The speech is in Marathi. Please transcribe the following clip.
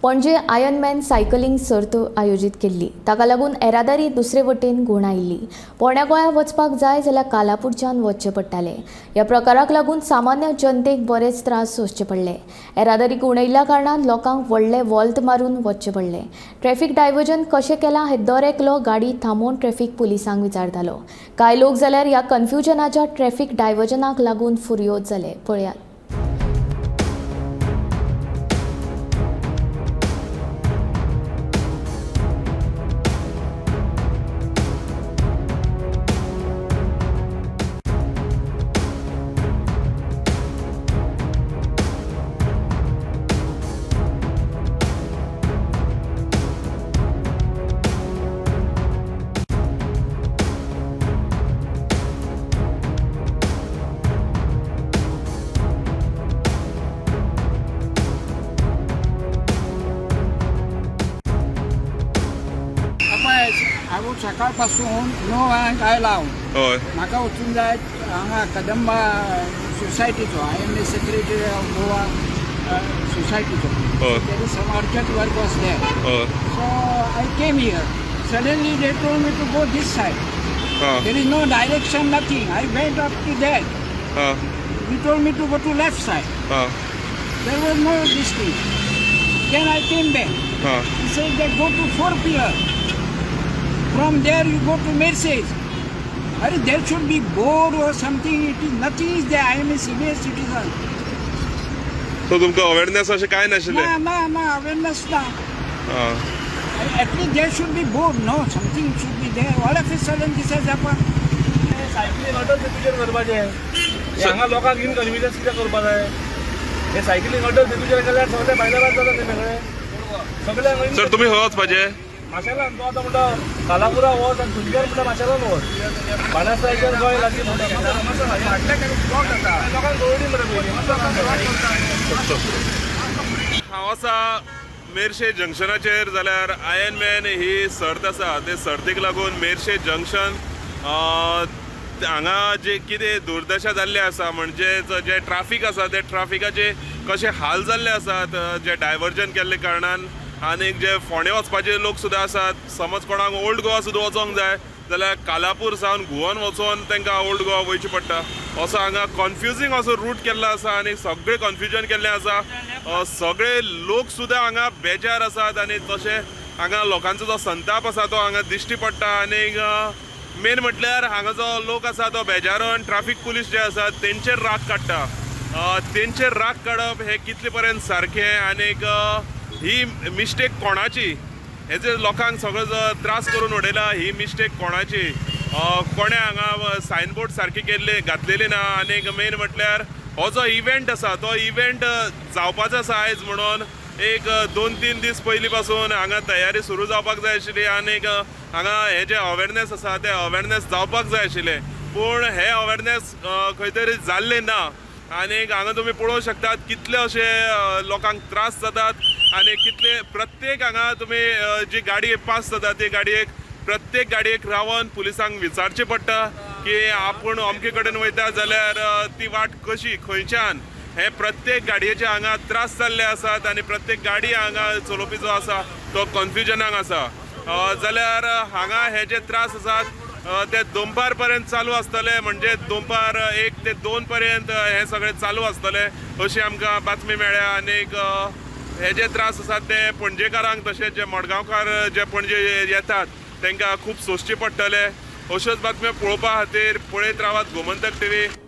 पणजे आयर्नमॅन सायकलिंग सर्त आयोजीत केल्ली, ताका लागून येरादारी दुसरे वटेन घुंवण आयिल्ली। पोरण्या गोंया वचपाक जाय जाल्यार कालापूरच्यान वचचें पडटालें। ह्या प्रकाराक लागून सामान्य जनतेक बरेच त्रास सोंसचे पडले। येरादारी घुंवडायिल्ल्या कारणान लोकांक व्हडले वॉल्त मारून वचचें पडलें। ट्रॅफिक डायव्हर्जन कशें केलां हें दर एकलो गाडी थांबोवन ट्रॅफिक पुलिसांक विचारतालो। कांय लोक जाल्यार ह्या कन्फ्युजनाच्या ट्रॅफिक डायव्हर्जनाक लागून फुर्योज जाले। पळयात। हांव सकाळपासून 9 आयला हय म्हाका वचूंक जाय हांगा कदंबा सोसायटीचो IMA सेक्रेटरी ऑफ गोवा सोसायटीचो there is some urgent work was there so I came here suddenly they told me to go this side there is no direction nothing I went up to there he told me to go to left side there was no this thing then I came back he said that go to 4 pillar. From there you go to Mercedes. There should be board or something. It is nothing is there. I am a senior citizen. So तुमका अवेअरनेस अशें काय नाशिल्लें? ना awareness ना. At least there should be board. No, something should be there. All of a sudden this has happened. Cycling अटल सेक्युचर करपाचें हांगा लोकांक इनकन्विनियन्स कितें करपाक जाय हे सायकलिंग अटल सेक्युचर केल्यार सगळे भायल्या भायर जाता ते सगळे सगळ्यांक सर तुमी खंय वचपाचें? माशेलान तो आतां म्हणटा कालापुरा वच आनी थंयच्यान म्हणटा माशेलान वच बाणस्तायच्यान गोंय लागीं म्हणटा लोकांक गवडी हांव आसा मेर्शे जंक्शनाचेर जाल्यार आयर्नमॅन ही सर्त आसा ते सर्तीक लागून मेर्शे जंक्शन हांगा जे कितें दुर्दशा जाल्ली आसा म्हणजे जे ट्राफीक आसा ते ट्राफिकाचे कशे हाल जाल्ले आसात जे डायव्हर्जन केल्ले कारणान आनीक जे फोंडे वचपाचे लोक सुद्दां आसात समज कोणाक ओल्ड गोवा सुद्दां वचोंक जाय जाल्यार कालापूर सावन घुवन वचोन तांकां ओल्ड गोवा वयचें पडटा असो हांगा कन्फ्युजींग असो रूट केल्लो आसा आनी सगळें कन्फ्युजन केल्लें आसा सगळे लोक सुद्दां हांगा बेजार आसात आनी तशें हांगा लोकांचो जो संताप आसा तो हांगा दिश्टी पडटा आनीक मेन म्हटल्यार हांगा जो लोक आसा तो बेजारून ट्राफीक पुलीस जे आसात तेंचेर राग काडटा तेंचेर राग काडप हे कितले पर्यंत सारकें आनीक ही मिस्टेक कोणाची हेजे लोकांक सगळो जो त्रास करून उडयला ही मिस्टेक कोणाची कोणे हांगा सायनबोर्ड सारके केल्ले घातलेले ना आनीक मेन म्हटल्यार हो जो इव्हेंट आसा तो इव्हेंट जावपाचो आसा आयज म्हणून एक 2-3 दीस पयलीं पासून हांगा तयारी सुरू जावपाक जाय आशिल्ली आनीक हांगा हे जे अवेरनेस आसा ते अवेरनेस जावपाक जाय आशिल्ले पूण हे अवेरनेस खंय तरी जाल्ले ना आनीक हांगा तुमी पळोवंक शकतात कितले अशे लोकांक त्रास जातात आनी कितले प्रत्येक हांगा तुमी जी गाडी पास जाता ती गाडयेक प्रत्येक गाडयेक रावन पुलिसांक विचारचें पडटा की आपूण अमके कडेन वयता जाल्यार ती वाट कशी खंयच्यान हे प्रत्येक गाडयेचे हांगा त्रास जाल्ले आसात आनी प्रत्येक गाडी हांगा चलोवपी जो आसा तो कन्फ्युजनाक आसा जाल्यार हांगा हे जे त्रास आसात ते दनपार पर्यंत चालू आसतले म्हणजे दनपार 1 ते 2 पर्यंत हे सगळे चालू आसतले अशी आमकां बातमी मेळ्ळ्या आनीक हे जे त्रास आसात ते पणजेकारांक तशेंच जे मडगांवकार जे पणजे येतात तांकां खूब सोंसचे पडटले अश्योच बातम्यो पळोवपा खातीर पळयत रावात गोमंतक TV।